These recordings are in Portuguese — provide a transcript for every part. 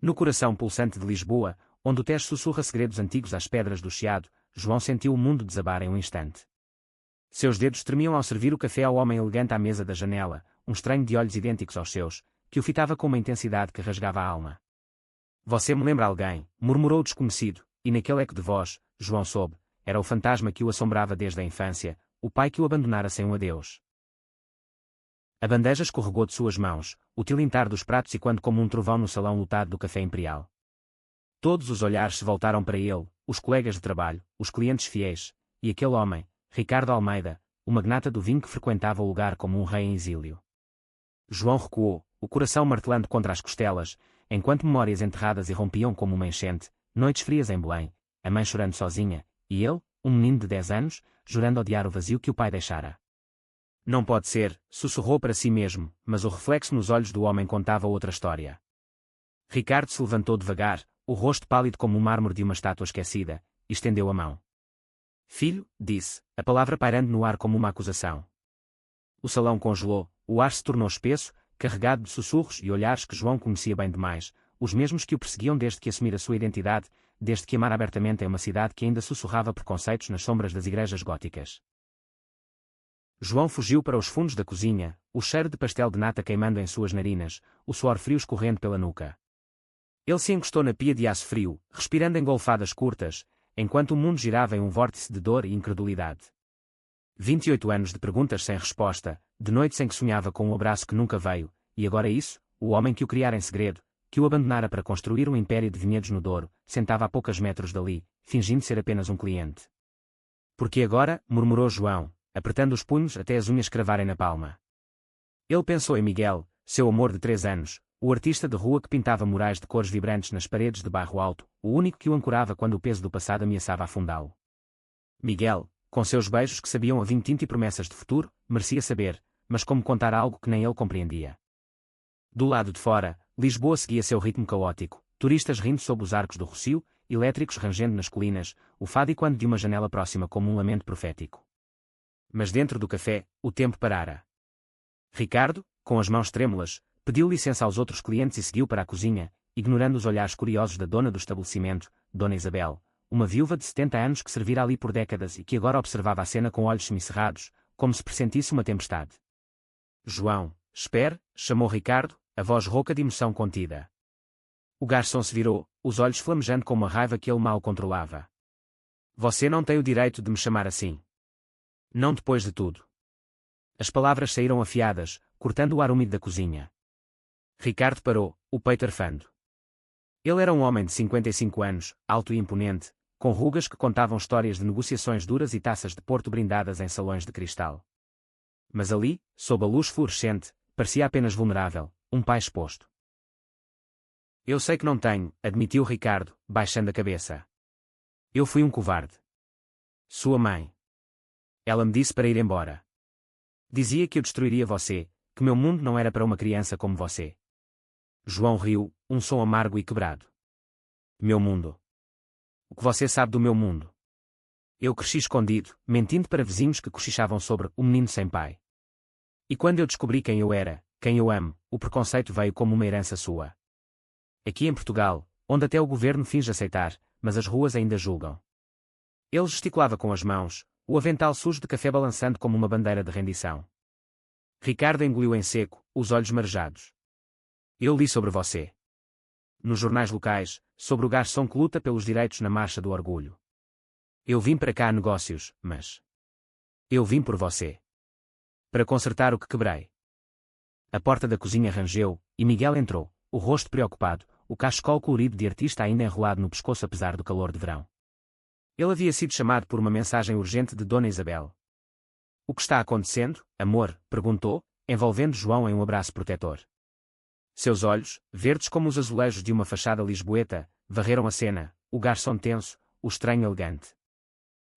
No coração pulsante de Lisboa, onde o Tejo sussurra segredos antigos às pedras do Chiado, João sentiu o mundo desabar em um instante. Seus dedos tremiam ao servir o café ao homem elegante à mesa da janela, um estranho de olhos idênticos aos seus, que o fitava com uma intensidade que rasgava a alma. Você me lembra alguém, murmurou o desconhecido, e naquele eco de voz, João soube, era o fantasma que o assombrava desde a infância, o pai que o abandonara sem um adeus. A bandeja escorregou de suas mãos, o tilintar dos pratos e quando como um trovão no salão lotado do Café Imperial. Todos os olhares se voltaram para ele, os colegas de trabalho, os clientes fiéis, e aquele homem, Ricardo Almeida, o magnata do vinho que frequentava o lugar como um rei em exílio. João recuou, o coração martelando contra as costelas, enquanto memórias enterradas irrompiam como uma enchente, noites frias em Belém, a mãe chorando sozinha, e ele, um menino de 10 anos, jurando odiar o vazio que o pai deixara. Não pode ser, sussurrou para si mesmo, mas o reflexo nos olhos do homem contava outra história. Ricardo se levantou devagar, o rosto pálido como o mármore de uma estátua esquecida, e estendeu a mão. Filho, disse, a palavra pairando no ar como uma acusação. O salão congelou, o ar se tornou espesso, carregado de sussurros e olhares que João conhecia bem demais, os mesmos que o perseguiam desde que assumira sua identidade, desde que amara abertamente em uma cidade que ainda sussurrava preconceitos nas sombras das igrejas góticas. João fugiu para os fundos da cozinha, o cheiro de pastel de nata queimando em suas narinas, o suor frio escorrendo pela nuca. Ele se encostou na pia de aço frio, respirando engolfadas curtas, enquanto o mundo girava em um vórtice de dor e incredulidade. 28 anos de perguntas sem resposta, de noites em que sonhava com um abraço que nunca veio, e agora isso, o homem que o criara em segredo, que o abandonara para construir um império de vinhedos no Douro, sentava a poucos metros dali, fingindo ser apenas um cliente. Porque agora, murmurou João, apertando os punhos até as unhas cravarem na palma. Ele pensou em Miguel, seu amor de 3 anos, o artista de rua que pintava murais de cores vibrantes nas paredes de Bairro Alto, o único que o ancorava quando o peso do passado ameaçava afundá-lo. Miguel, com seus beijos que sabiam a vinho tinto e promessas de futuro, merecia saber, mas como contar algo que nem ele compreendia. Do lado de fora, Lisboa seguia seu ritmo caótico, turistas rindo sob os arcos do Rossio, elétricos rangendo nas colinas, o fado ecoando de uma janela próxima como um lamento profético. Mas dentro do café, o tempo parara. Ricardo, com as mãos trêmulas, pediu licença aos outros clientes e seguiu para a cozinha, ignorando os olhares curiosos da dona do estabelecimento, Dona Isabel, uma viúva de 70 anos que servira ali por décadas e que agora observava a cena com olhos semicerrados, como se pressentisse uma tempestade. João, espere, chamou Ricardo, a voz rouca de emoção contida. O garçom se virou, os olhos flamejando com uma raiva que ele mal controlava. Você não tem o direito de me chamar assim. Não depois de tudo. As palavras saíram afiadas, cortando o ar úmido da cozinha. Ricardo parou, o peito arfando. Ele era um homem de 55 anos, alto e imponente, com rugas que contavam histórias de negociações duras e taças de Porto brindadas em salões de cristal. Mas ali, sob a luz fluorescente, parecia apenas vulnerável, um pai exposto. Eu sei que não tenho, admitiu Ricardo, baixando a cabeça. Eu fui um covarde. Sua mãe. Ela me disse para ir embora. Dizia que eu destruiria você, que meu mundo não era para uma criança como você. João riu, um som amargo e quebrado. Meu mundo. O que você sabe do meu mundo? Eu cresci escondido, mentindo para vizinhos que cochichavam sobre o menino sem pai. E quando eu descobri quem eu era, quem eu amo, o preconceito veio como uma herança sua. Aqui em Portugal, onde até o governo finge aceitar, mas as ruas ainda julgam. Ele gesticulava com as mãos, o avental sujo de café balançando como uma bandeira de rendição. Ricardo engoliu em seco, os olhos marejados. Eu li sobre você. Nos jornais locais, sobre o garçom que luta pelos direitos na Marcha do Orgulho. Eu vim para cá a negócios, mas... Eu vim por você. Para consertar o que quebrei. A porta da cozinha rangeu, e Miguel entrou, o rosto preocupado, o cachecol colorido de artista ainda enrolado no pescoço apesar do calor de verão. Ele havia sido chamado por uma mensagem urgente de Dona Isabel. O que está acontecendo, amor? Perguntou, envolvendo João em um abraço protetor. Seus olhos, verdes como os azulejos de uma fachada lisboeta, varreram a cena, o garçom tenso, o estranho elegante.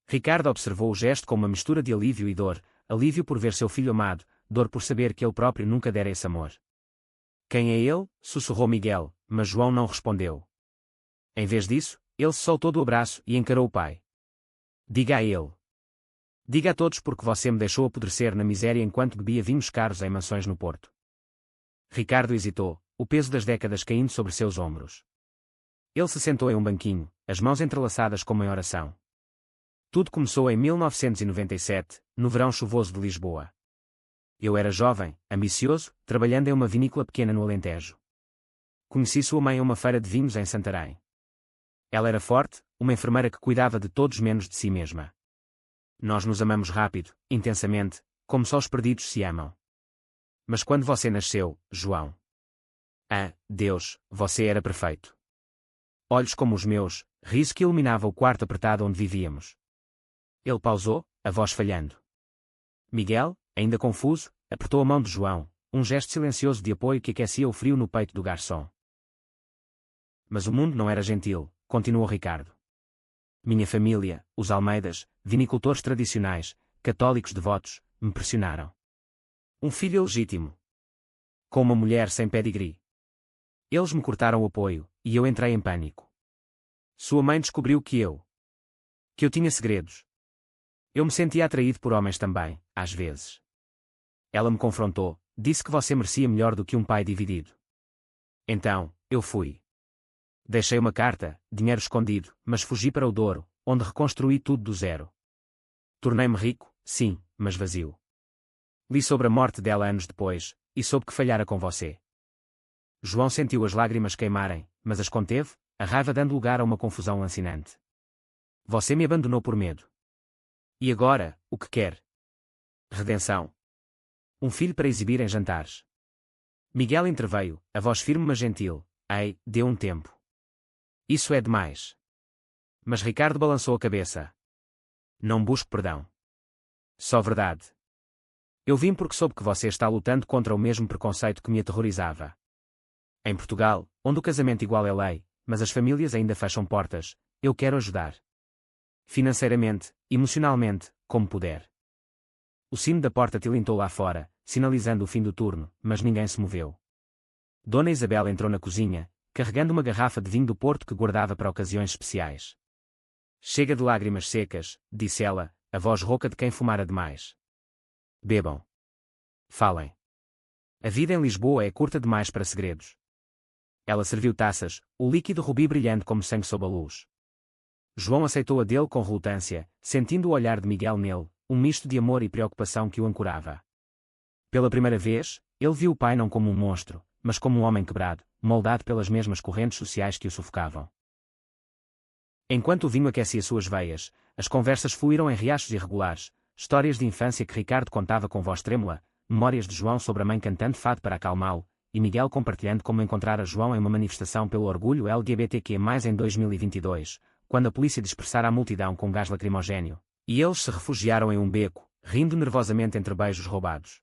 Ricardo observou o gesto com uma mistura de alívio e dor, alívio por ver seu filho amado, dor por saber que ele próprio nunca dera esse amor. Quem é ele? Sussurrou Miguel, mas João não respondeu. Em vez disso, ele se soltou do abraço e encarou o pai. Diga a ele. Diga a todos porque você me deixou apodrecer na miséria enquanto bebia vinhos caros em mansões no Porto. Ricardo hesitou, o peso das décadas caindo sobre seus ombros. Ele se sentou em um banquinho, as mãos entrelaçadas como em oração. Tudo começou em 1997, no verão chuvoso de Lisboa. Eu era jovem, ambicioso, trabalhando em uma vinícola pequena no Alentejo. Conheci sua mãe a uma feira de vinhos em Santarém. Ela era forte, uma enfermeira que cuidava de todos menos de si mesma. Nós nos amamos rápido, intensamente, como só os perdidos se amam. Mas quando você nasceu, João? Ah, Deus, você era perfeito. Olhos como os meus, riso que iluminava o quarto apertado onde vivíamos. Ele pausou, a voz falhando. Miguel, ainda confuso, apertou a mão de João, um gesto silencioso de apoio que aquecia o frio no peito do garçom. Mas o mundo não era gentil, continuou Ricardo. Minha família, os Almeidas, vinicultores tradicionais, católicos devotos, me pressionaram. Um filho legítimo. Com uma mulher sem pedigree. Eles me cortaram o apoio, e eu entrei em pânico. Sua mãe descobriu que eu tinha segredos. Eu me sentia atraído por homens também, às vezes. Ela me confrontou, disse que você merecia melhor do que um pai dividido. Então, eu fui. Deixei uma carta, dinheiro escondido, mas fugi para o Douro, onde reconstruí tudo do zero. Tornei-me rico, sim, mas vazio. Li sobre a morte dela anos depois, e soube que falhara com você. João sentiu as lágrimas queimarem, mas as conteve, a raiva dando lugar a uma confusão lancinante. Você me abandonou por medo. E agora, o que quer? Redenção. Um filho para exibir em jantares. Miguel interveio, a voz firme mas gentil. Ei, dê um tempo. Isso é demais. Mas Ricardo balançou a cabeça. Não busco perdão. Só verdade. Eu vim porque soube que você está lutando contra o mesmo preconceito que me aterrorizava. Em Portugal, onde o casamento igual é lei, mas as famílias ainda fecham portas, eu quero ajudar. Financeiramente, emocionalmente, como puder. O sino da porta tilintou lá fora, sinalizando o fim do turno, mas ninguém se moveu. Dona Isabel entrou na cozinha, carregando uma garrafa de vinho do Porto que guardava para ocasiões especiais. Chega de lágrimas secas, disse ela, a voz rouca de quem fumara demais. Bebam. Falem. A vida em Lisboa é curta demais para segredos. Ela serviu taças, o líquido rubi brilhante como sangue sob a luz. João aceitou a dele com relutância, sentindo o olhar de Miguel nele, um misto de amor e preocupação que o ancorava. Pela primeira vez, ele viu o pai não como um monstro, mas como um homem quebrado, moldado pelas mesmas correntes sociais que o sufocavam. Enquanto o vinho aquecia suas veias, as conversas fluíram em riachos irregulares, histórias de infância que Ricardo contava com voz trêmula, memórias de João sobre a mãe cantando fado para acalmá-lo, e Miguel compartilhando como encontrara João em uma manifestação pelo orgulho LGBTQ+, em 2022, quando a polícia dispersara a multidão com gás lacrimogéneo, e eles se refugiaram em um beco, rindo nervosamente entre beijos roubados.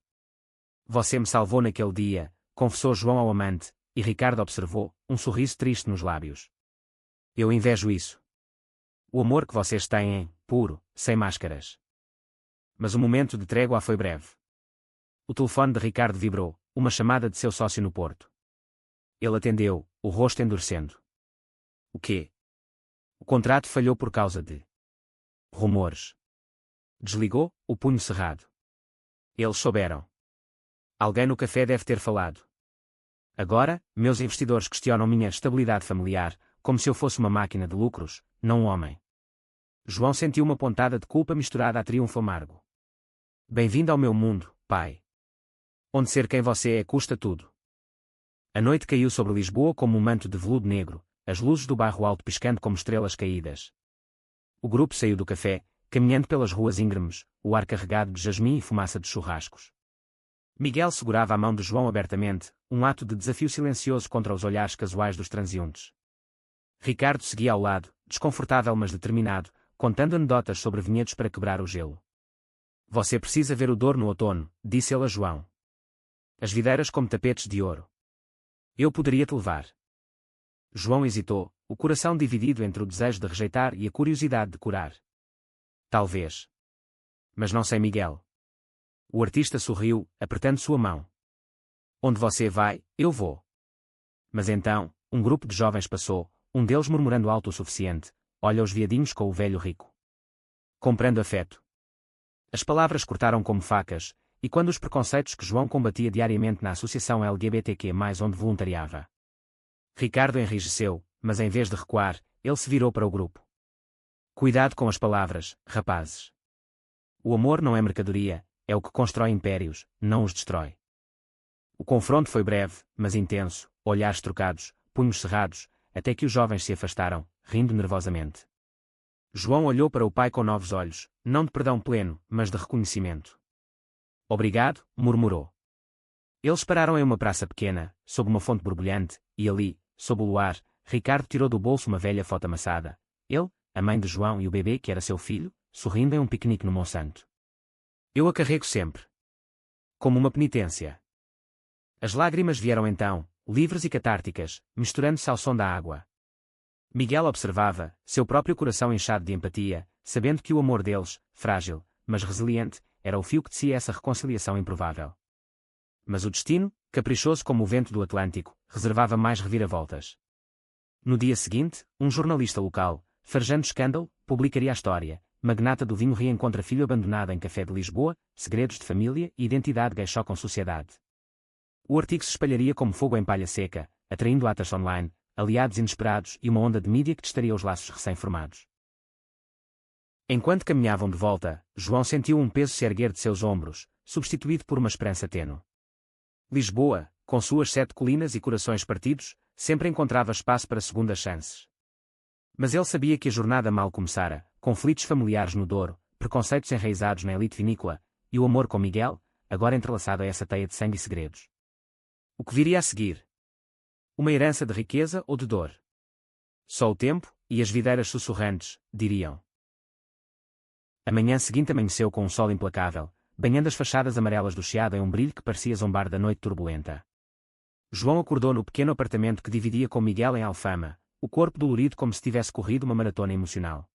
Você me salvou naquele dia, confessou João ao amante, e Ricardo observou, um sorriso triste nos lábios. Eu invejo isso. O amor que vocês têm, puro, sem máscaras. Mas o momento de trégua foi breve. O telefone de Ricardo vibrou, uma chamada de seu sócio no Porto. Ele atendeu, o rosto endurecendo. O quê? O contrato falhou por causa de rumores. Desligou, o punho cerrado. Eles souberam. Alguém no café deve ter falado. Agora, meus investidores questionam minha estabilidade familiar, como se eu fosse uma máquina de lucros, não um homem. João sentiu uma pontada de culpa misturada a triunfo amargo. Bem-vindo ao meu mundo, pai. Onde ser quem você é custa tudo. A noite caiu sobre Lisboa como um manto de veludo negro, as luzes do bairro alto piscando como estrelas caídas. O grupo saiu do café, caminhando pelas ruas íngremes, o ar carregado de jasmim e fumaça de churrascos. Miguel segurava a mão de João abertamente, um ato de desafio silencioso contra os olhares casuais dos transeuntes. Ricardo seguia ao lado, desconfortável mas determinado, contando anedotas sobre vinhedos para quebrar o gelo. Você precisa ver o Douro no outono, disse ele a João. As videiras como tapetes de ouro. Eu poderia te levar. João hesitou, o coração dividido entre o desejo de rejeitar e a curiosidade de curar. Talvez. Mas não sei Miguel. O artista sorriu, apertando sua mão. Onde você vai, eu vou. Mas então, um grupo de jovens passou, um deles murmurando alto o suficiente, olha os viadinhos com o velho rico. Comprando afeto. As palavras cortaram como facas, e quando os preconceitos que João combatia diariamente na associação LGBTQ+, onde voluntariava. Ricardo enrijeceu, mas em vez de recuar, ele se virou para o grupo. Cuidado com as palavras, rapazes. O amor não é mercadoria, é o que constrói impérios, não os destrói. O confronto foi breve, mas intenso, olhares trocados, punhos cerrados, até que os jovens se afastaram, rindo nervosamente. João olhou para o pai com novos olhos, não de perdão pleno, mas de reconhecimento. Obrigado, murmurou. Eles pararam em uma praça pequena, sob uma fonte borbulhante, e ali, sob o luar, Ricardo tirou do bolso uma velha foto amassada. Ele, a mãe de João e o bebê que era seu filho, sorrindo em um piquenique no Monsanto. Eu a carrego sempre. Como uma penitência. As lágrimas vieram então, livres e catárticas, misturando-se ao som da água. Miguel observava, seu próprio coração inchado de empatia, sabendo que o amor deles, frágil, mas resiliente, era o fio que tecia essa reconciliação improvável. Mas o destino, caprichoso como o vento do Atlântico, reservava mais reviravoltas. No dia seguinte, um jornalista local, farejando escândalo, publicaria a história. Magnata do vinho reencontra filho abandonado em café de Lisboa, segredos de família e identidade gay chocam sociedade. O artigo se espalharia como fogo em palha seca, atraindo atas online, aliados inesperados e uma onda de mídia que testaria os laços recém-formados. Enquanto caminhavam de volta, João sentiu um peso se erguer de seus ombros, substituído por uma esperança tênue. Lisboa, com suas 7 colinas e corações partidos, sempre encontrava espaço para segundas chances. Mas ele sabia que a jornada mal começara, conflitos familiares no Douro, preconceitos enraizados na elite vinícola, e o amor com Miguel, agora entrelaçado a essa teia de sangue e segredos. O que viria a seguir? Uma herança de riqueza ou de dor? Só o tempo, e as videiras sussurrantes, diriam. A manhã seguinte amanheceu com um sol implacável, banhando as fachadas amarelas do Chiado em um brilho que parecia zombar da noite turbulenta. João acordou no pequeno apartamento que dividia com Miguel em Alfama, o corpo dolorido como se tivesse corrido uma maratona emocional.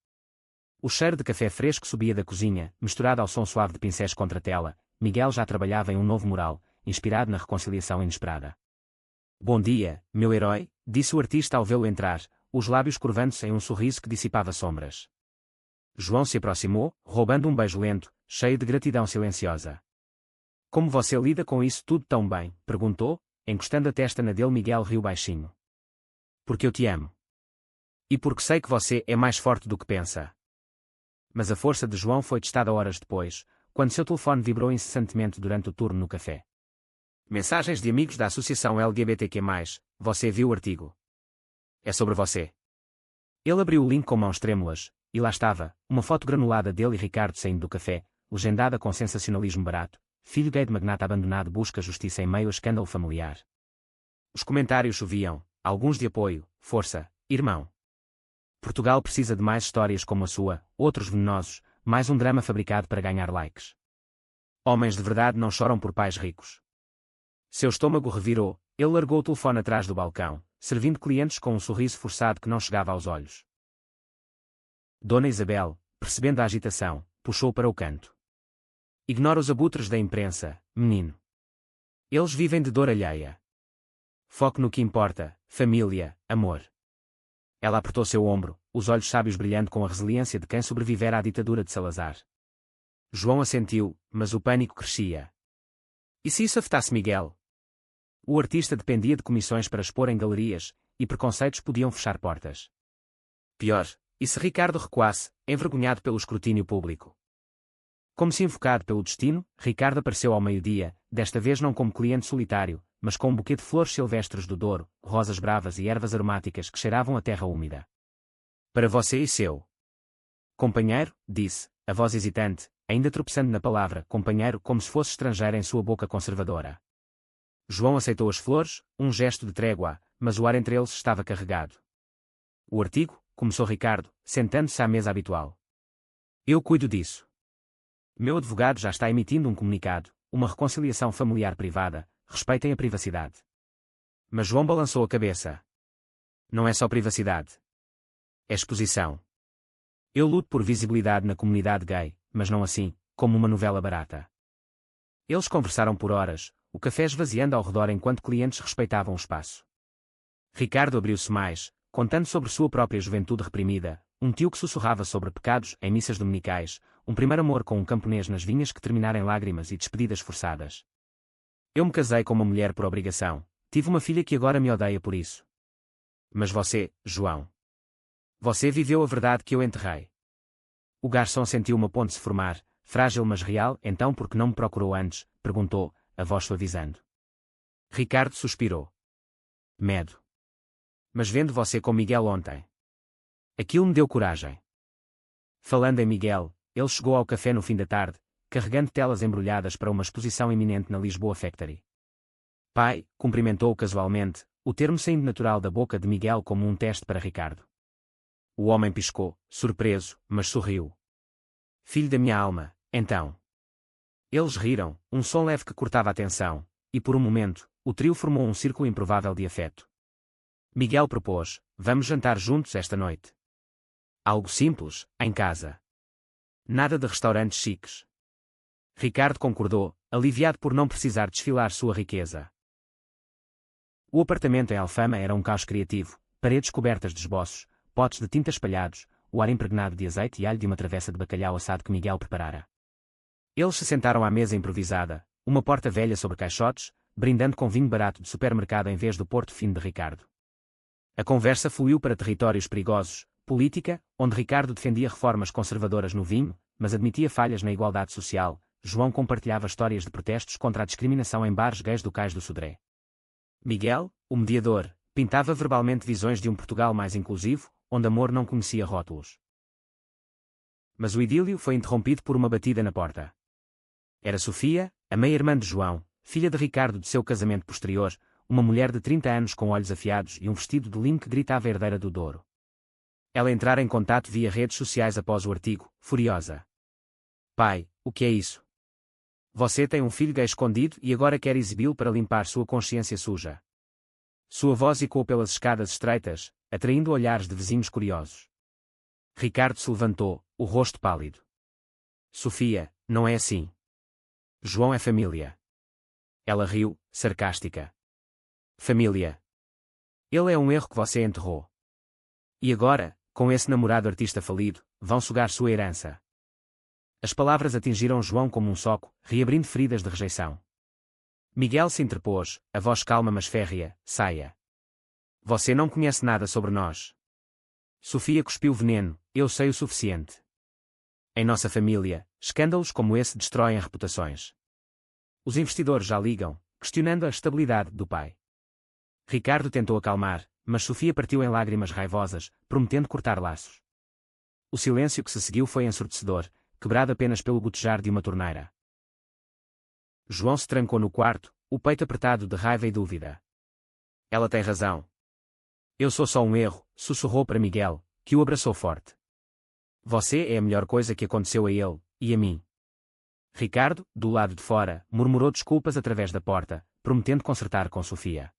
O cheiro de café fresco subia da cozinha, misturado ao som suave de pincéis contra a tela. Miguel já trabalhava em um novo mural, inspirado na reconciliação inesperada. Bom dia, meu herói, disse o artista ao vê-lo entrar, os lábios curvando-se em um sorriso que dissipava sombras. João se aproximou, roubando um beijo lento, cheio de gratidão silenciosa. Como você lida com isso tudo tão bem? Perguntou, encostando a testa na dele. Miguel riu baixinho. Porque eu te amo. E porque sei que você é mais forte do que pensa. Mas a força de João foi testada horas depois, quando seu telefone vibrou incessantemente durante o turno no café. Mensagens de amigos da Associação LGBTQ+, você viu o artigo. É sobre você. Ele abriu o link com mãos trêmulas, e lá estava, uma foto granulada dele e Ricardo saindo do café, legendada com sensacionalismo barato, filho gay de magnata abandonado busca justiça em meio a escândalo familiar. Os comentários choviam, alguns de apoio, força, irmão. Portugal precisa de mais histórias como a sua, outros venenosos, mais um drama fabricado para ganhar likes. Homens de verdade não choram por pais ricos. Seu estômago revirou, ele largou o telefone atrás do balcão, servindo clientes com um sorriso forçado que não chegava aos olhos. Dona Isabel, percebendo a agitação, puxou para o canto. Ignora os abutres da imprensa, menino. Eles vivem de dor alheia. Foque no que importa, família, amor. Ela apertou seu ombro, os olhos sábios brilhando com a resiliência de quem sobrevivera à ditadura de Salazar. João assentiu, mas o pânico crescia. E se isso afetasse Miguel? O artista dependia de comissões para expor em galerias, e preconceitos podiam fechar portas. Pior, e se Ricardo recuasse, envergonhado pelo escrutínio público? Como se invocado pelo destino, Ricardo apareceu ao meio-dia, desta vez não como cliente solitário, mas com um buquê de flores silvestres do Douro, rosas bravas e ervas aromáticas que cheiravam a terra úmida. Para você e seu companheiro, disse, a voz hesitante, ainda tropeçando na palavra companheiro como se fosse estrangeira em sua boca conservadora. João aceitou as flores, um gesto de trégua, mas o ar entre eles estava carregado. O artigo, começou Ricardo, sentando-se à mesa habitual. Eu cuido disso. Meu advogado já está emitindo um comunicado, uma reconciliação familiar privada, respeitem a privacidade. Mas João balançou a cabeça. Não é só privacidade. É exposição. Eu luto por visibilidade na comunidade gay, mas não assim, como uma novela barata. Eles conversaram por horas, o café esvaziando ao redor enquanto clientes respeitavam o espaço. Ricardo abriu-se mais, contando sobre sua própria juventude reprimida, um tio que sussurrava sobre pecados em missas dominicais, um primeiro amor com um camponês nas vinhas que terminara em lágrimas e despedidas forçadas. Eu me casei com uma mulher por obrigação, tive uma filha que agora me odeia por isso. Mas você, João. Você viveu a verdade que eu enterrei. O garçom sentiu uma ponte se formar, frágil mas real. Então por que não me procurou antes? Perguntou, a voz suavizando. Ricardo suspirou. Medo. Mas vendo você com Miguel ontem. Aquilo me deu coragem. Falando em Miguel, ele chegou ao café no fim da tarde, carregando telas embrulhadas para uma exposição iminente na Lisboa Factory. Pai, cumprimentou-o casualmente, o termo saindo natural da boca de Miguel como um teste para Ricardo. O homem piscou, surpreso, mas sorriu. Filho da minha alma, então. Eles riram, um som leve que cortava a tensão, e por um momento, o trio formou um círculo improvável de afeto. Miguel propôs, vamos jantar juntos esta noite. Algo simples, em casa. Nada de restaurantes chiques. Ricardo concordou, aliviado por não precisar desfilar sua riqueza. O apartamento em Alfama era um caos criativo, paredes cobertas de esboços, potes de tinta espalhados, o ar impregnado de azeite e alho de uma travessa de bacalhau assado que Miguel preparara. Eles se sentaram à mesa improvisada, uma porta velha sobre caixotes, brindando com vinho barato de supermercado em vez do porto fino de Ricardo. A conversa fluiu para territórios perigosos, política, onde Ricardo defendia reformas conservadoras no vinho, mas admitia falhas na igualdade social. João compartilhava histórias de protestos contra a discriminação em bares gays do Cais do Sodré. Miguel, o mediador, pintava verbalmente visões de um Portugal mais inclusivo, onde amor não conhecia rótulos. Mas o idílio foi interrompido por uma batida na porta. Era Sofia, a meia-irmã de João, filha de Ricardo de seu casamento posterior, uma mulher de 30 anos com olhos afiados e um vestido de linho que gritava herdeira do Douro. Ela entrara em contato via redes sociais após o artigo, furiosa. Pai, o que é isso? Você tem um filho gay escondido e agora quer exibi-lo para limpar sua consciência suja. Sua voz ecoou pelas escadas estreitas, atraindo olhares de vizinhos curiosos. Ricardo se levantou, o rosto pálido. Sofia, não é assim. João é família. Ela riu, sarcástica. Família. Ele é um erro que você enterrou. E agora, com esse namorado artista falido, vão sugar sua herança. As palavras atingiram João como um soco, reabrindo feridas de rejeição. Miguel se interpôs, a voz calma mas férrea, saia. Você não conhece nada sobre nós. Sofia cuspiu veneno, eu sei o suficiente. Em nossa família, escândalos como esse destroem reputações. Os investidores já ligam, questionando a estabilidade do pai. Ricardo tentou acalmar, mas Sofia partiu em lágrimas raivosas, prometendo cortar laços. O silêncio que se seguiu foi ensurdecedor, quebrado apenas pelo gotejar de uma torneira. João se trancou no quarto, o peito apertado de raiva e dúvida. Ela tem razão. Eu sou só um erro, sussurrou para Miguel, que o abraçou forte. Você é a melhor coisa que aconteceu a ele, e a mim. Ricardo, do lado de fora, murmurou desculpas através da porta, prometendo consertar com Sofia.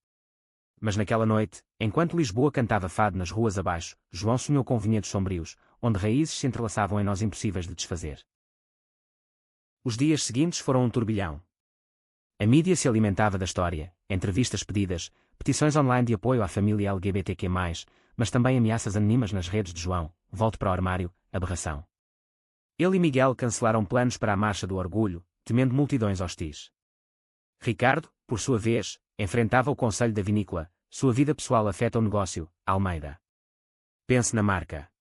Mas naquela noite, enquanto Lisboa cantava fado nas ruas abaixo, João sonhou com vinhedos sombrios, onde raízes se entrelaçavam em nós impossíveis de desfazer. Os dias seguintes foram um turbilhão. A mídia se alimentava da história, entrevistas pedidas, petições online de apoio à família LGBTQ+, mas também ameaças anônimas nas redes de João, volte para o armário, aberração. Ele e Miguel cancelaram planos para a Marcha do Orgulho, temendo multidões hostis. Ricardo, por sua vez, enfrentava o conselho da vinícola, sua vida pessoal afeta o negócio, Almeida. Pense na marca.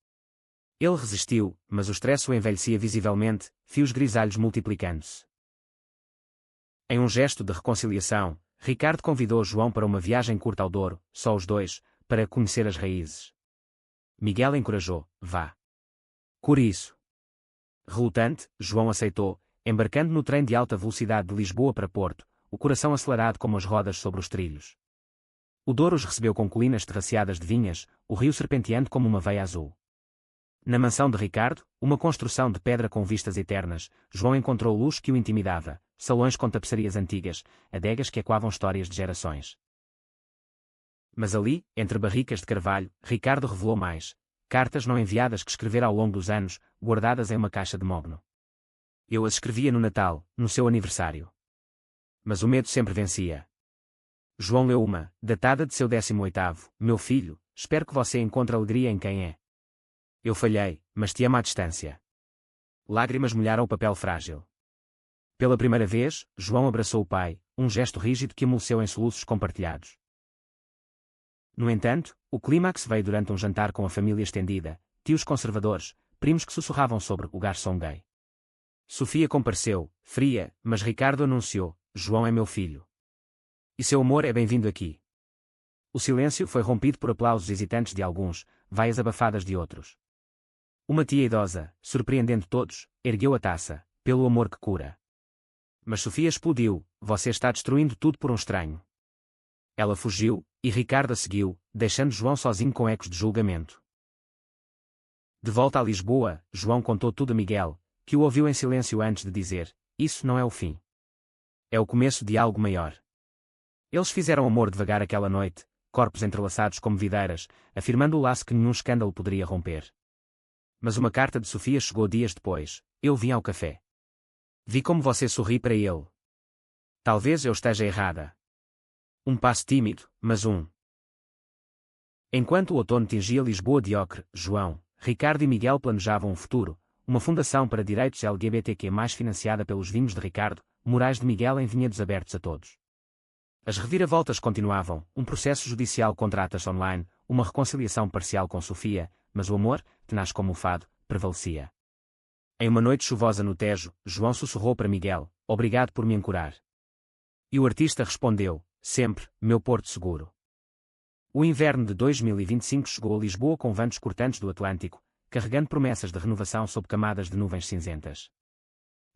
Ele resistiu, mas o stress o envelhecia visivelmente, fios grisalhos multiplicando-se. Em um gesto de reconciliação, Ricardo convidou João para uma viagem curta ao Douro, só os dois, para conhecer as raízes. Miguel encorajou, vá. Cure isso. Relutante, João aceitou, embarcando no trem de alta velocidade de Lisboa para Porto, o coração acelerado como as rodas sobre os trilhos. O Douro os recebeu com colinas terraceadas de vinhas, o rio serpenteando como uma veia azul. Na mansão de Ricardo, uma construção de pedra com vistas eternas, João encontrou luz que o intimidava, salões com tapeçarias antigas, adegas que ecoavam histórias de gerações. Mas ali, entre barricas de carvalho, Ricardo revelou mais, cartas não enviadas que escrevera ao longo dos anos, guardadas em uma caixa de mogno. Eu as escrevia no Natal, no seu aniversário. Mas o medo sempre vencia. João leu uma, datada de seu 18º, meu filho, espero que você encontre alegria em quem é. Eu falhei, mas te amo à distância. Lágrimas molharam o papel frágil. Pela primeira vez, João abraçou o pai, um gesto rígido que amoleceu em soluços compartilhados. No entanto, o clímax veio durante um jantar com a família estendida, tios conservadores, primos que sussurravam sobre o garçom gay. Sofia compareceu, fria, mas Ricardo anunciou: João é meu filho. E seu amor é bem-vindo aqui. O silêncio foi rompido por aplausos hesitantes de alguns, vaias abafadas de outros. Uma tia idosa, surpreendendo todos, ergueu a taça, pelo amor que cura. Mas Sofia explodiu: você está destruindo tudo por um estranho. Ela fugiu, e Ricardo a seguiu, deixando João sozinho com ecos de julgamento. De volta a Lisboa, João contou tudo a Miguel, que o ouviu em silêncio antes de dizer: isso não é o fim. É o começo de algo maior. Eles fizeram amor devagar aquela noite, corpos entrelaçados como videiras, afirmando o laço que nenhum escândalo poderia romper. Mas uma carta de Sofia chegou dias depois: eu vim ao café. Vi como você sorri para ele. Talvez eu esteja errada. Um passo tímido, mas um. Enquanto o outono tingia Lisboa de ocre, João, Ricardo e Miguel planejavam um futuro, uma fundação para direitos LGBTQ+, financiada pelos vinhos de Ricardo, Morais de Miguel em vinhedos abertos a todos. As reviravoltas continuavam, um processo judicial contra atas online, uma reconciliação parcial com Sofia, mas o amor, tenaz como o fado, prevalecia. Em uma noite chuvosa no Tejo, João sussurrou para Miguel: obrigado por me ancorar. E o artista respondeu: sempre, meu porto seguro. O inverno de 2025 chegou a Lisboa com ventos cortantes do Atlântico, carregando promessas de renovação sob camadas de nuvens cinzentas.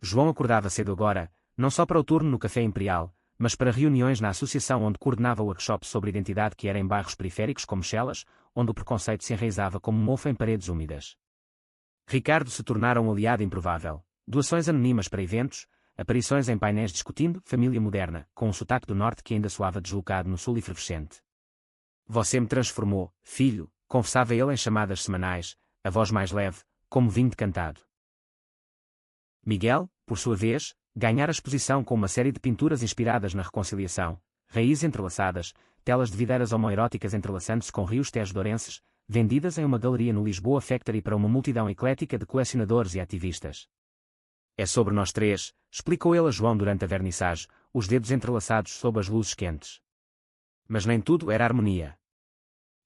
João acordava cedo agora, não só para o turno no Café Imperial, mas para reuniões na associação onde coordenava workshops sobre identidade que era em bairros periféricos como Chelas, onde o preconceito se enraizava como mofo em paredes úmidas. Ricardo se tornara um aliado improvável, doações anónimas para eventos, aparições em painéis discutindo família moderna, com um sotaque do norte que ainda soava deslocado no sul efervescente. Você me transformou, filho, confessava ele em chamadas semanais, a voz mais leve, como vinho decantado. Miguel, por sua vez, ganhara exposição com uma série de pinturas inspiradas na reconciliação, raízes entrelaçadas, telas de videiras homoeróticas entrelaçando-se com rios tejo-dourenses, vendidas em uma galeria no Lisboa Factory para uma multidão eclética de colecionadores e ativistas. É sobre nós três, explicou ele a João durante a vernissage, os dedos entrelaçados sob as luzes quentes. Mas nem tudo era harmonia.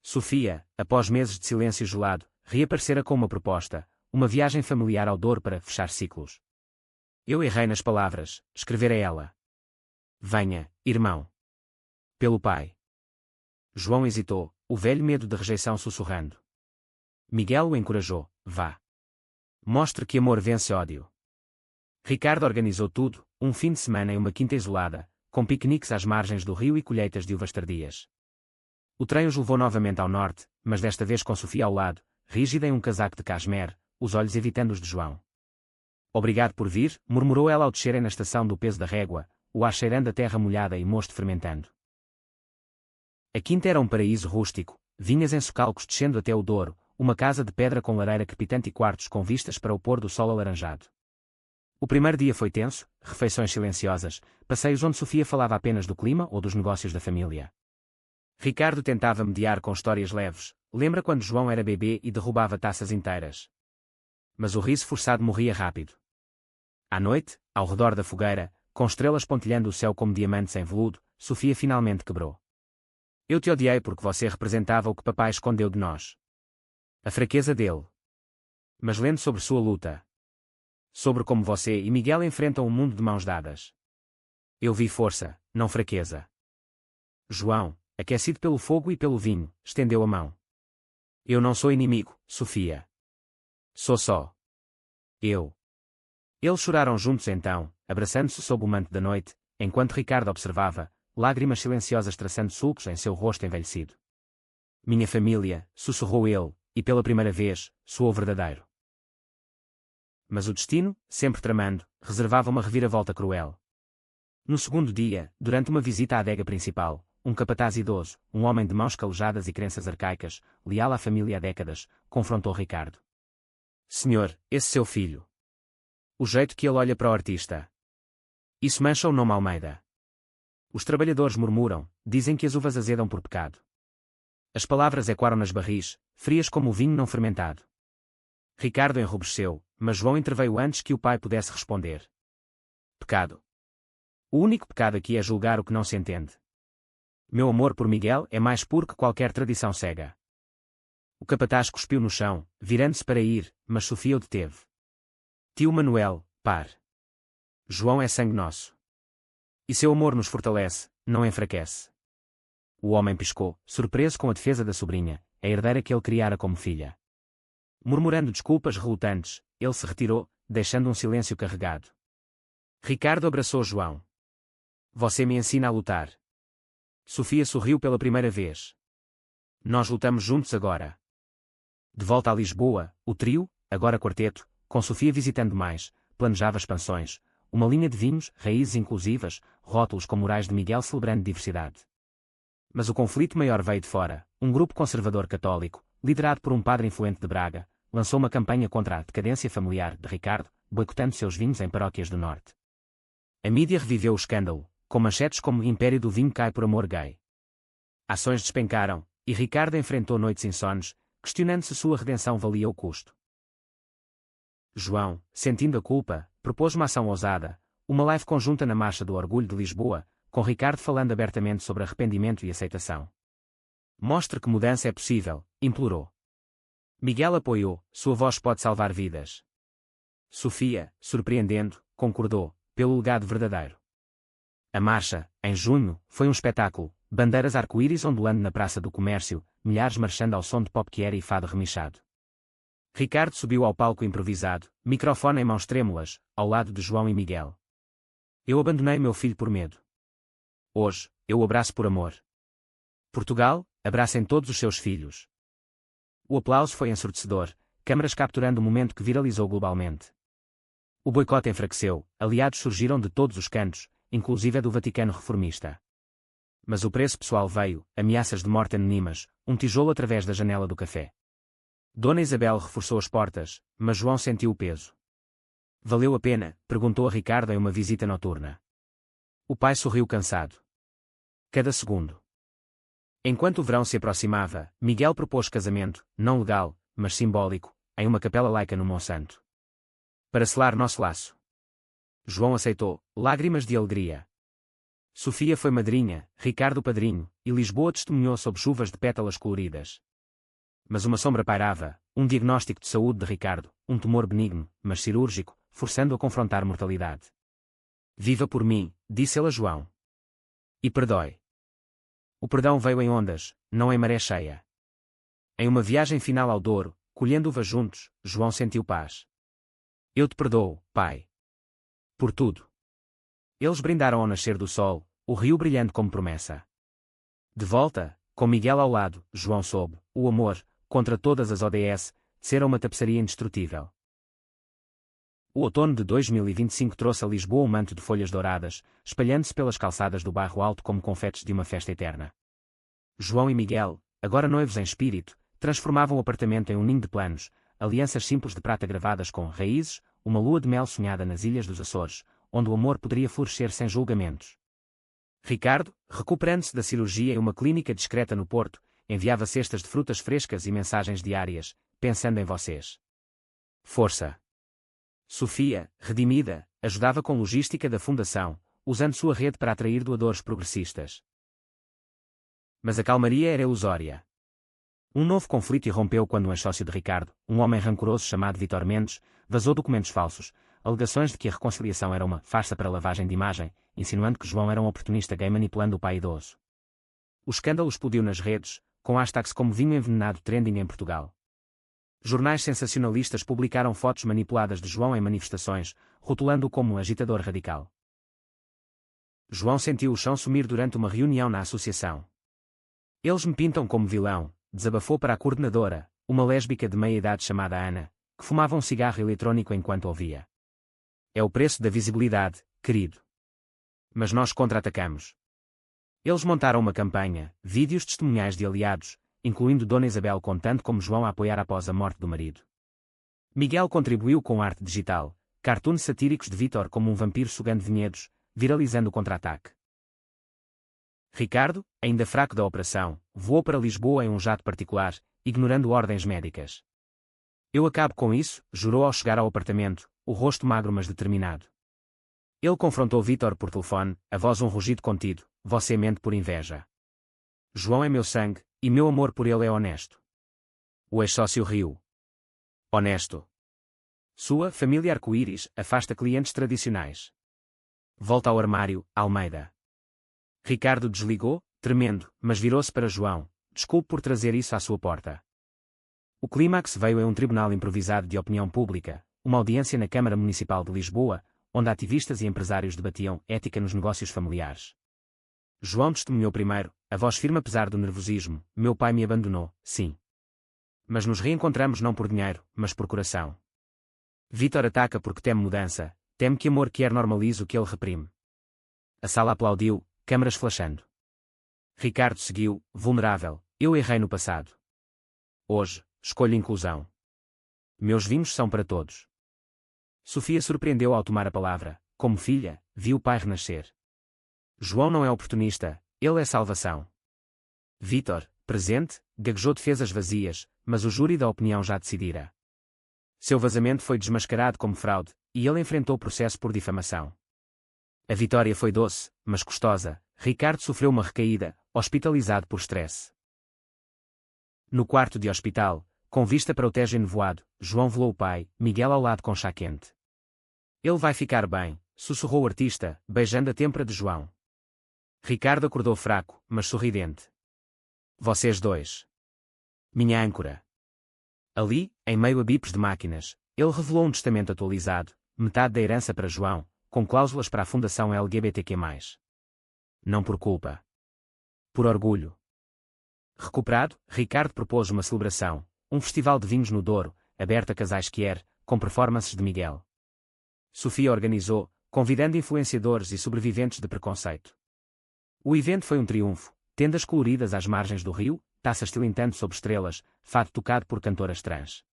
Sofia, após meses de silêncio gelado, reaparecera com uma proposta, uma viagem familiar ao Douro para fechar ciclos. Eu errei nas palavras, escrevera ela. Venha, irmão. Pelo pai. João hesitou, o velho medo de rejeição sussurrando. Miguel o encorajou: vá. Mostre que amor vence ódio. Ricardo organizou tudo, um fim de semana em uma quinta isolada, com piqueniques às margens do rio e colheitas de uvas tardias. O trem os levou novamente ao norte, mas desta vez com Sofia ao lado, rígida em um casaco de cashmere, os olhos evitando os de João. Obrigado por vir, murmurou ela ao descerem na estação do peso da régua, o ar cheirando a terra molhada e mosto fermentando. A quinta era um paraíso rústico, vinhas em socalcos descendo até o Douro, uma casa de pedra com lareira crepitante e quartos com vistas para o pôr do sol alaranjado. O primeiro dia foi tenso, refeições silenciosas, passeios onde Sofia falava apenas do clima ou dos negócios da família. Ricardo tentava mediar com histórias leves, lembra quando João era bebê e derrubava taças inteiras. Mas o riso forçado morria rápido. À noite, ao redor da fogueira, com estrelas pontilhando o céu como diamantes em veludo, Sofia finalmente quebrou. Eu te odiei porque você representava o que papai escondeu de nós. A fraqueza dele. Mas lendo sobre sua luta. Sobre como você e Miguel enfrentam o mundo de mãos dadas. Eu vi força, não fraqueza. João, aquecido pelo fogo e pelo vinho, estendeu a mão. Eu não sou inimigo, Sofia. Sou só. Eu. Eles choraram juntos então, abraçando-se sob o manto da noite, enquanto Ricardo observava, lágrimas silenciosas traçando sulcos em seu rosto envelhecido. Minha família, sussurrou ele, e pela primeira vez, soou verdadeiro. Mas o destino, sempre tramando, reservava uma reviravolta cruel. No segundo dia, durante uma visita à adega principal, um capataz idoso, um homem de mãos calejadas e crenças arcaicas, leal à família há décadas, confrontou Ricardo. Senhor, esse seu filho. O jeito que ele olha para o artista. Isso mancha o nome Almeida. Os trabalhadores murmuram, dizem que as uvas azedam por pecado. As palavras ecoaram nas barris, frias como o vinho não fermentado. Ricardo enrubesceu, mas João interveio antes que o pai pudesse responder. Pecado. O único pecado aqui é julgar o que não se entende. Meu amor por Miguel é mais puro que qualquer tradição cega. O capataz cuspiu no chão, virando-se para ir, mas Sofia o deteve. Tio Manuel, pare. João é sangue nosso. E seu amor nos fortalece, não enfraquece. O homem piscou, surpreso com a defesa da sobrinha, a herdeira que ele criara como filha. Murmurando desculpas relutantes, ele se retirou, deixando um silêncio carregado. Ricardo abraçou João. Você me ensina a lutar. Sofia sorriu pela primeira vez. Nós lutamos juntos agora. De volta a Lisboa, o trio, agora quarteto, com Sofia visitando mais, planejava expansões, uma linha de vinhos, raízes inclusivas, rótulos com murais de Miguel celebrando diversidade. Mas o conflito maior veio de fora. Um grupo conservador católico, liderado por um padre influente de Braga, lançou uma campanha contra a decadência familiar de Ricardo, boicotando seus vinhos em paróquias do Norte. A mídia reviveu o escândalo, com manchetes como Império do Vinho cai por amor gay. Ações despencaram, e Ricardo enfrentou noites insones, questionando se sua redenção valia o custo. João, sentindo a culpa, propôs uma ação ousada, uma live conjunta na Marcha do Orgulho de Lisboa, com Ricardo falando abertamente sobre arrependimento e aceitação. Mostre que mudança é possível, implorou. Miguel apoiou, sua voz pode salvar vidas. Sofia, surpreendendo, concordou, pelo legado verdadeiro. A marcha, em junho, foi um espetáculo, bandeiras arco-íris ondulando na Praça do Comércio, milhares marchando ao som de pop-quiere e fado remichado. Ricardo subiu ao palco improvisado, microfone em mãos trêmulas, ao lado de João e Miguel. Eu abandonei meu filho por medo. Hoje, eu o abraço por amor. Portugal, abracem todos os seus filhos. O aplauso foi ensurdecedor, câmaras capturando o momento que viralizou globalmente. O boicote enfraqueceu, aliados surgiram de todos os cantos, inclusive do Vaticano reformista. Mas o preço pessoal veio, ameaças de morte anônimas, um tijolo através da janela do café. Dona Isabel reforçou as portas, mas João sentiu o peso. Valeu a pena? Perguntou a Ricardo em uma visita noturna. O pai sorriu cansado. Cada segundo. Enquanto o verão se aproximava, Miguel propôs casamento, não legal, mas simbólico, em uma capela laica no Monsanto. Para selar nosso laço. João aceitou, lágrimas de alegria. Sofia foi madrinha, Ricardo padrinho, e Lisboa testemunhou sob chuvas de pétalas coloridas. Mas uma sombra pairava, um diagnóstico de saúde de Ricardo, um tumor benigno, mas cirúrgico, forçando-o a confrontar mortalidade. Viva por mim, disse ele a João. E perdoe. O perdão veio em ondas, não em maré cheia. Em uma viagem final ao Douro, colhendo uvas juntos, João sentiu paz. Eu te perdoo, pai. Por tudo. Eles brindaram ao nascer do sol, o rio brilhando como promessa. De volta, com Miguel ao lado, João soube, o amor, contra todas as ODS, ser uma tapeçaria indestrutível. O outono de 2025 trouxe a Lisboa um manto de folhas douradas, espalhando-se pelas calçadas do bairro Alto como confetes de uma festa eterna. João e Miguel, agora noivos em espírito, transformavam o apartamento em um ninho de planos, alianças simples de prata gravadas com raízes, uma lua de mel sonhada nas ilhas dos Açores, onde o amor poderia florescer sem julgamentos. Ricardo, recuperando-se da cirurgia em uma clínica discreta no Porto, enviava cestas de frutas frescas e mensagens diárias, pensando em vocês. Força! Sofia, redimida, ajudava com logística da fundação, usando sua rede para atrair doadores progressistas. Mas a calmaria era ilusória. Um novo conflito irrompeu quando um ex-sócio de Ricardo, um homem rancoroso chamado Vítor Mendes, vazou documentos falsos, alegações de que a reconciliação era uma farsa para lavagem de imagem, insinuando que João era um oportunista gay manipulando o pai idoso. O escândalo explodiu nas redes, com hashtags como vinho envenenado trending em Portugal. Jornais sensacionalistas publicaram fotos manipuladas de João em manifestações, rotulando-o como um agitador radical. João sentiu o chão sumir durante uma reunião na associação. Eles me pintam como vilão, desabafou para a coordenadora, uma lésbica de meia-idade chamada Ana, que fumava um cigarro eletrônico enquanto ouvia. É o preço da visibilidade, querido. Mas nós contra-atacamos. Eles montaram uma campanha, vídeos testemunhais de aliados, incluindo Dona Isabel contando como João a apoiar após a morte do marido. Miguel contribuiu com arte digital, cartoons satíricos de Vítor como um vampiro sugando vinhedos, viralizando o contra-ataque. Ricardo, ainda fraco da operação, voou para Lisboa em um jato particular, ignorando ordens médicas. Eu acabo com isso, jurou ao chegar ao apartamento, o rosto magro mas determinado. Ele confrontou Vítor por telefone, a voz um rugido contido, você mente por inveja. João é meu sangue, e meu amor por ele é honesto. O ex-sócio riu. Honesto. Sua família arco-íris afasta clientes tradicionais. Volta ao armário, Almeida. Ricardo desligou, tremendo, mas virou-se para João. Desculpe por trazer isso à sua porta. O clímax veio em um tribunal improvisado de opinião pública, uma audiência na Câmara Municipal de Lisboa, onde ativistas e empresários debatiam ética nos negócios familiares. João testemunhou primeiro, a voz firme apesar do nervosismo: meu pai me abandonou, sim. Mas nos reencontramos não por dinheiro, mas por coração. Vítor ataca porque teme mudança, teme que amor quer normalize o que ele reprime. A sala aplaudiu, câmaras flashando. Ricardo seguiu, vulnerável: eu errei no passado. Hoje, escolho inclusão. Meus vinhos são para todos. Sofia surpreendeu ao tomar a palavra. Como filha, viu o pai renascer. João não é oportunista, ele é salvação. Vítor, presente, gaguejou defesas vazias, mas o júri da opinião já decidira. Seu vazamento foi desmascarado como fraude, e ele enfrentou o processo por difamação. A vitória foi doce, mas custosa. Ricardo sofreu uma recaída, hospitalizado por stress. No quarto de hospital, com vista para o Tejo enevoado, João velou o pai, Miguel ao lado com chá quente. Ele vai ficar bem, sussurrou o artista, beijando a têmpora de João. Ricardo acordou fraco, mas sorridente. Vocês dois. Minha âncora. Ali, em meio a bipes de máquinas, ele revelou um testamento atualizado, metade da herança para João, com cláusulas para a Fundação LGBTQ+. Não por culpa. Por orgulho. Recuperado, Ricardo propôs uma celebração, um festival de vinhos no Douro, aberto a casais queer, com performances de Miguel. Sofia organizou, convidando influenciadores e sobreviventes de preconceito. O evento foi um triunfo, tendas coloridas às margens do rio, taças tilintando sob estrelas, fado tocado por cantoras trans.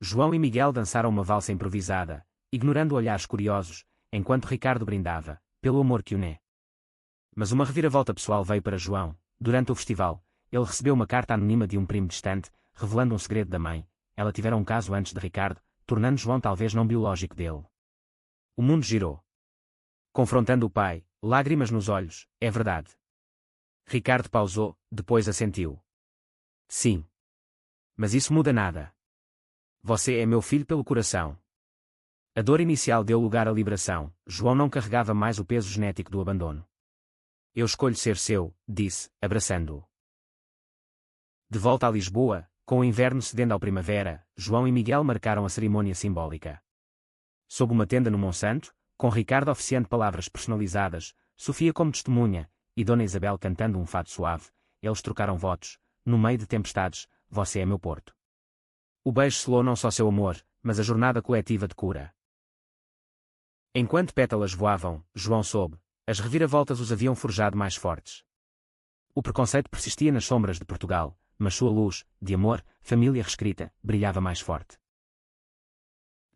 João e Miguel dançaram uma valsa improvisada, ignorando olhares curiosos, enquanto Ricardo brindava, pelo amor que une. Mas uma reviravolta pessoal veio para João. Durante o festival, ele recebeu uma carta anônima de um primo distante, revelando um segredo da mãe. Ela tivera um caso antes de Ricardo, tornando João talvez não biológico dele. O mundo girou. Confrontando o pai, lágrimas nos olhos, é verdade. Ricardo pausou, depois assentiu. Sim. Mas isso muda nada. Você é meu filho pelo coração. A dor inicial deu lugar à liberação. João não carregava mais o peso genético do abandono. Eu escolho ser seu, disse, abraçando-o. De volta a Lisboa, com o inverno cedendo ao primavera, João e Miguel marcaram a cerimônia simbólica. Sob uma tenda no Monsanto, com Ricardo oficiando palavras personalizadas, Sofia como testemunha, e Dona Isabel cantando um fado suave, eles trocaram votos. No meio de tempestades, você é meu porto. O beijo selou não só seu amor, mas a jornada coletiva de cura. Enquanto pétalas voavam, João soube, as reviravoltas os haviam forjado mais fortes. O preconceito persistia nas sombras de Portugal, mas sua luz, de amor, família reescrita, brilhava mais forte.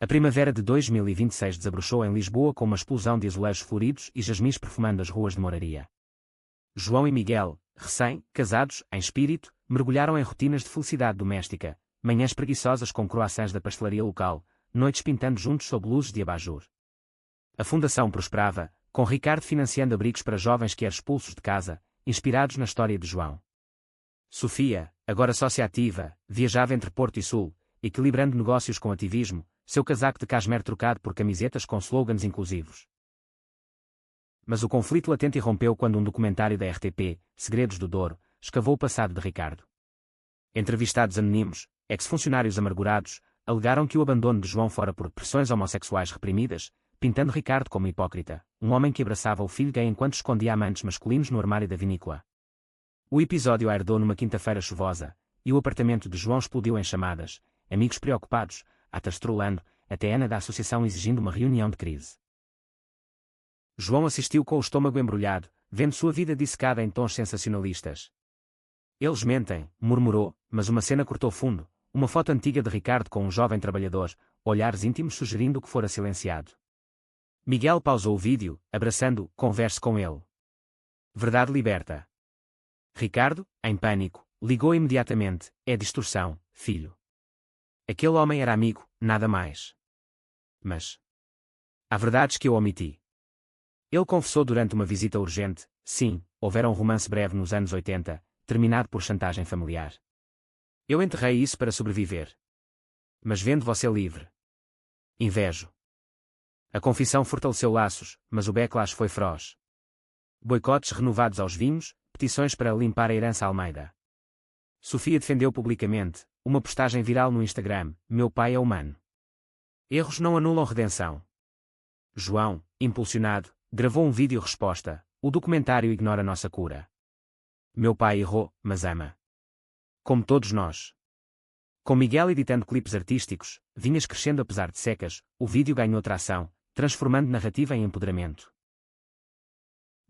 A primavera de 2026 desabrochou em Lisboa com uma explosão de azulejos floridos e jasmins perfumando as ruas de Moraria. João e Miguel, recém-casados, em espírito, mergulharam em rotinas de felicidade doméstica, manhãs preguiçosas com croissants da pastelaria local, noites pintando juntos sob luzes de abajur. A fundação prosperava, com Ricardo financiando abrigos para jovens que eram expulsos de casa, inspirados na história de João. Sofia, agora sócia ativa, viajava entre Porto e Sul, equilibrando negócios com ativismo, seu casaco de cashmere trocado por camisetas com slogans inclusivos. Mas o conflito latente irrompeu quando um documentário da RTP, Segredos do Douro, escavou o passado de Ricardo. Entrevistados anónimos, ex-funcionários amargurados, alegaram que o abandono de João fora por pressões homossexuais reprimidas, pintando Ricardo como hipócrita, um homem que abraçava o filho gay enquanto escondia amantes masculinos no armário da vinícola. O episódio herdou numa quinta-feira chuvosa, e o apartamento de João explodiu em chamadas, amigos preocupados, atastrolando, até Ana da associação exigindo uma reunião de crise. João assistiu com o estômago embrulhado, vendo sua vida dissecada em tons sensacionalistas. Eles mentem, murmurou, mas uma cena cortou fundo, uma foto antiga de Ricardo com um jovem trabalhador, olhares íntimos sugerindo que fora silenciado. Miguel pausou o vídeo, abraçando-o, converse com ele. Verdade liberta. Ricardo, em pânico, ligou imediatamente, é distorção, filho. Aquele homem era amigo, nada mais. Mas há verdades que eu omiti. Ele confessou durante uma visita urgente, sim, houvera um romance breve nos anos 80, terminado por chantagem familiar. Eu enterrei isso para sobreviver. Mas vendo você livre. Invejo. A confissão fortaleceu laços, mas o backlash foi feroz. Boicotes renovados aos vinhos, petições para limpar a herança Almeida. Sofia defendeu publicamente, uma postagem viral no Instagram: "Meu pai é humano. Erros não anulam redenção." João, impulsionado, gravou um vídeo-resposta: "O documentário ignora nossa cura. Meu pai errou, mas ama. Como todos nós." Com Miguel editando clipes artísticos, vinhas crescendo apesar de secas, o vídeo ganhou tração, transformando narrativa em empoderamento.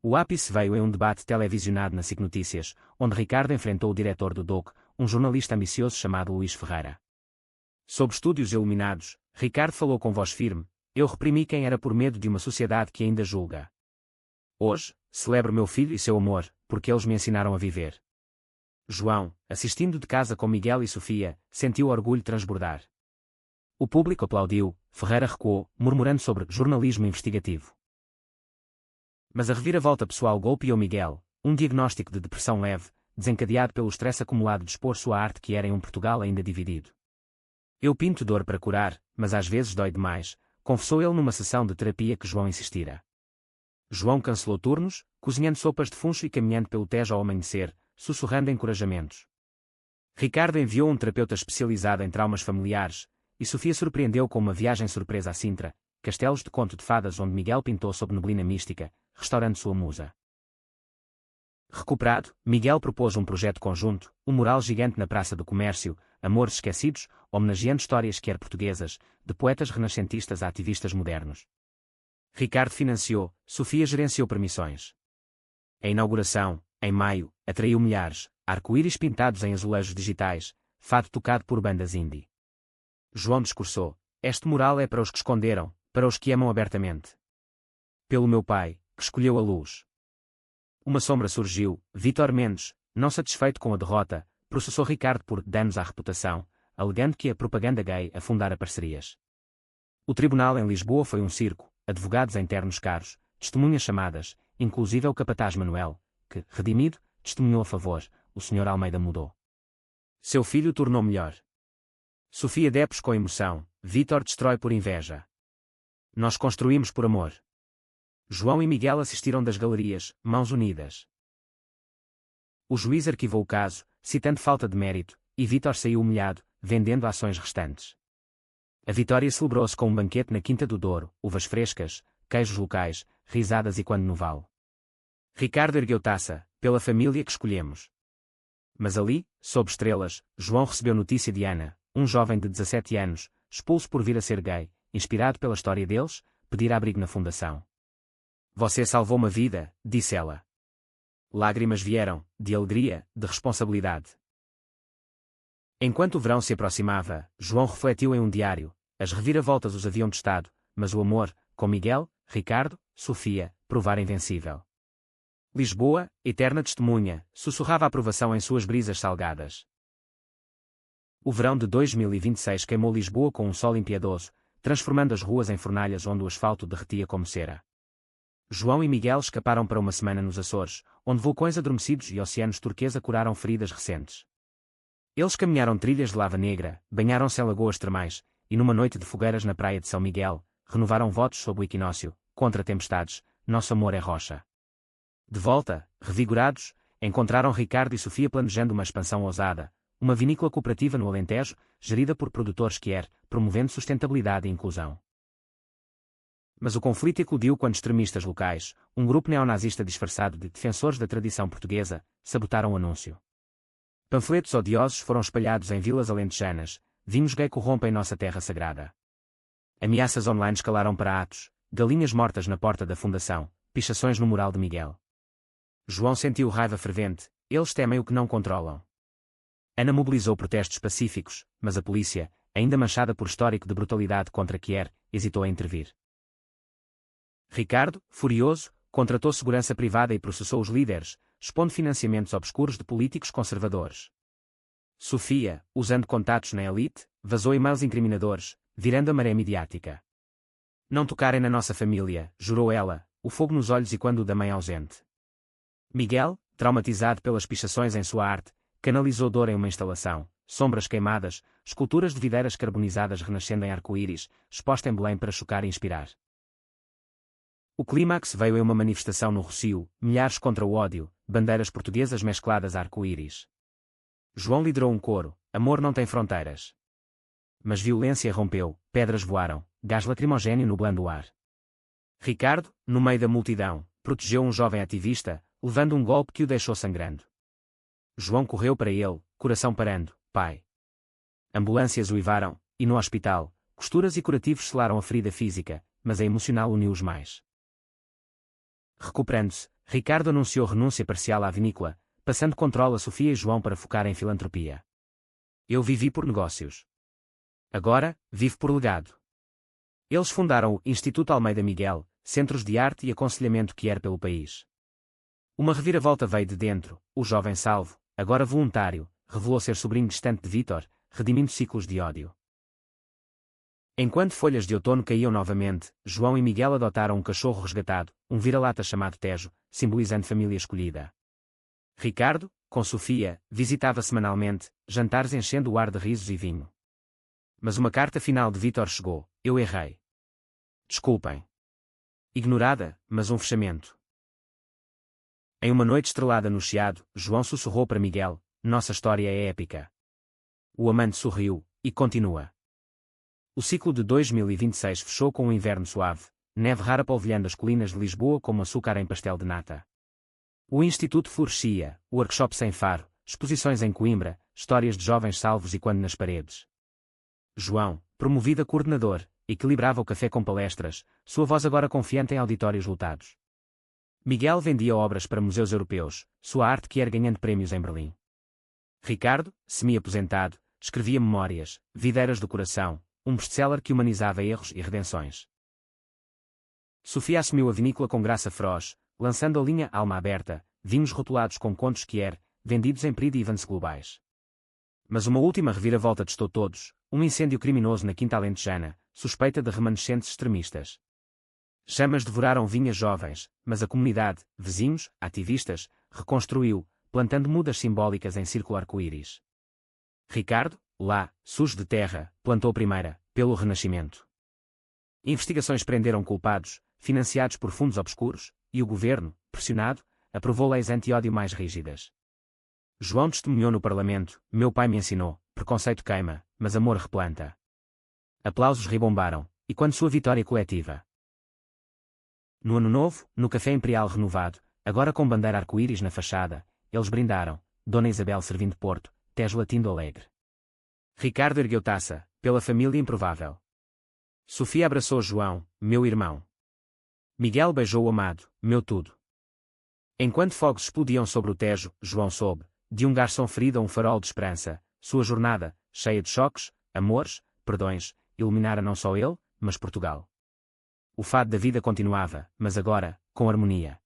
O ápice veio em um debate televisionado na SIC Notícias, onde Ricardo enfrentou o diretor do DOC, um jornalista ambicioso chamado Luís Ferreira. Sob estúdios iluminados, Ricardo falou com voz firme: "Eu reprimi quem era por medo de uma sociedade que ainda julga. Hoje, celebro meu filho e seu amor, porque eles me ensinaram a viver." João, assistindo de casa com Miguel e Sofia, sentiu orgulho transbordar. O público aplaudiu, Ferreira recuou, murmurando sobre jornalismo investigativo. Mas a reviravolta pessoal golpeou Miguel, um diagnóstico de depressão leve, desencadeado pelo estresse acumulado de expor sua arte que era em um Portugal ainda dividido. "Eu pinto dor para curar, mas às vezes dói demais", confessou ele numa sessão de terapia que João insistira. João cancelou turnos, cozinhando sopas de funcho e caminhando pelo Tejo ao amanhecer, sussurrando encorajamentos. Ricardo enviou um terapeuta especializado em traumas familiares, e Sofia surpreendeu com uma viagem surpresa a Sintra, castelos de conto de fadas onde Miguel pintou sob neblina mística, restaurando sua musa. Recuperado, Miguel propôs um projeto conjunto, um mural gigante na Praça do Comércio, Amores Esquecidos, homenageando histórias quer portuguesas, de poetas renascentistas a ativistas modernos. Ricardo financiou, Sofia gerenciou permissões. A inauguração, em maio, atraiu milhares, arco-íris pintados em azulejos digitais, fado tocado por bandas indie. João discursou: "Este mural é para os que esconderam, para os que amam abertamente. Pelo meu pai, que escolheu a luz." Uma sombra surgiu, Vítor Mendes, não satisfeito com a derrota, processou Ricardo por danos à reputação, alegando que a propaganda gay afundara parcerias. O tribunal em Lisboa foi um circo, advogados em ternos caros, testemunhas chamadas, inclusive o capataz Manuel, que, redimido, testemunhou a favor: "O Sr. Almeida mudou. Seu filho tornou melhor." Sofia depres com emoção, Vítor destrói por inveja. "Nós construímos por amor." João e Miguel assistiram das galerias, mãos unidas. O juiz arquivou o caso, citando falta de mérito, e Vítor saiu humilhado, vendendo ações restantes. A vitória celebrou-se com um banquete na Quinta do Douro, uvas frescas, queijos locais, risadas e quando no vale. Ricardo ergueu taça: "Pela família que escolhemos." Mas ali, sob estrelas, João recebeu notícia de Ana, um jovem de 17 anos, expulso por vir a ser gay, inspirado pela história deles, pedir abrigo na fundação. "Você salvou uma vida", disse ela. Lágrimas vieram, de alegria, de responsabilidade. Enquanto o verão se aproximava, João refletiu em um diário: as reviravoltas os haviam testado, mas o amor, com Miguel, Ricardo, Sofia, provara invencível. Lisboa, eterna testemunha, sussurrava a aprovação em suas brisas salgadas. O verão de 2026 queimou Lisboa com um sol impiedoso, transformando as ruas em fornalhas onde o asfalto derretia como cera. João e Miguel escaparam para uma semana nos Açores, onde vulcões adormecidos e oceanos turquesa curaram feridas recentes. Eles caminharam trilhas de lava negra, banharam-se em lagoas termais, e numa noite de fogueiras na praia de São Miguel, renovaram votos sob o equinócio: "Contra tempestades, nosso amor é rocha." De volta, revigorados, encontraram Ricardo e Sofia planejando uma expansão ousada, uma vinícola cooperativa no Alentejo, gerida por produtores Kier, promovendo sustentabilidade e inclusão. Mas o conflito eclodiu quando extremistas locais, um grupo neonazista disfarçado de defensores da tradição portuguesa, sabotaram o anúncio. Panfletos odiosos foram espalhados em vilas alentejanas: "Vinhos gay corrompem nossa terra sagrada." Ameaças online escalaram para atos: galinhas mortas na porta da fundação, pichações no mural de Miguel. João sentiu raiva fervente: eles temem o que não controlam. Ana mobilizou protestos pacíficos, mas a polícia, ainda manchada por histórico de brutalidade contra Kier, hesitou a intervir. Ricardo, furioso, contratou segurança privada e processou os líderes, expondo financiamentos obscuros de políticos conservadores. Sofia, usando contatos na elite, vazou e-mails incriminadores, virando a maré midiática. "Não tocarem na nossa família", jurou ela, o fogo nos olhos e quando o da mãe ausente. Miguel, traumatizado pelas pichações em sua arte, canalizou dor em uma instalação, sombras queimadas, esculturas de videiras carbonizadas renascendo em arco-íris, exposta em Belém para chocar e inspirar. O clímax veio em uma manifestação no Rossio, milhares contra o ódio, bandeiras portuguesas mescladas a arco-íris. João liderou um coro, amor não tem fronteiras. Mas violência rompeu, pedras voaram, gás lacrimogéneo nublando o ar. Ricardo, no meio da multidão, protegeu um jovem ativista, levando um golpe que o deixou sangrando. João correu para ele, coração parando, pai. Ambulâncias uivaram, e no hospital, costuras e curativos selaram a ferida física, mas a emocional uniu-os mais. Recuperando-se, Ricardo anunciou renúncia parcial à vinícola, passando controle a Sofia e João para focar em filantropia. Eu vivi por negócios. Agora, vivo por legado. Eles fundaram o Instituto Almeida Miguel, centros de arte e aconselhamento que era pelo país. Uma reviravolta veio de dentro, o jovem salvo, agora voluntário, revelou ser sobrinho distante de Vítor, redimindo ciclos de ódio. Enquanto folhas de outono caíam novamente, João e Miguel adotaram um cachorro resgatado, um vira-lata chamado Tejo, simbolizando família escolhida. Ricardo, com Sofia, visitava semanalmente, jantares enchendo o ar de risos e vinho. Mas uma carta final de Vítor chegou, eu errei. Desculpem. Ignorada, mas um fechamento. Em uma noite estrelada no Chiado, João sussurrou para Miguel, nossa história é épica. O amante sorriu, e continua. O ciclo de 2026 fechou com um inverno suave, neve rara polvilhando as colinas de Lisboa como açúcar em pastel de nata. O Instituto florescia, o workshop sem faro, exposições em Coimbra, histórias de jovens salvos e quando nas paredes. João, promovido a coordenador, equilibrava o café com palestras, sua voz agora confiante em auditórios lotados. Miguel vendia obras para museus europeus, sua arte que ia ganhando prémios em Berlim. Ricardo, semi-aposentado, escrevia memórias, videiras do coração, um best-seller que humanizava erros e redenções. Sofia assumiu a vinícola com graça feroz, lançando a linha Alma Aberta, vinhos rotulados com contos Kier, vendidos em Prix de Evans globais. Mas uma última reviravolta testou todos, um incêndio criminoso na Quinta Alentejana, suspeita de remanescentes extremistas. Chamas devoraram vinhas jovens, mas a comunidade, vizinhos, ativistas, reconstruiu, plantando mudas simbólicas em círculo arco-íris. Ricardo, lá, sujo de terra, plantou primeira, pelo Renascimento. Investigações prenderam culpados, financiados por fundos obscuros, e o governo, pressionado, aprovou leis anti-ódio mais rígidas. João testemunhou no Parlamento, meu pai me ensinou, preconceito queima, mas amor replanta. Aplausos ribombaram, e quando sua vitória coletiva. No Ano Novo, no Café Imperial renovado, agora com bandeira arco-íris na fachada, eles brindaram, Dona Isabel servindo Porto, Tejo latindo alegre. Ricardo ergueu taça, pela família improvável. Sofia abraçou João, meu irmão. Miguel beijou o amado, meu tudo. Enquanto fogos explodiam sobre o Tejo, João soube, de um garçom ferido a um farol de esperança, sua jornada, cheia de choques, amores, perdões, iluminara não só ele, mas Portugal. O fado da vida continuava, mas agora, com harmonia.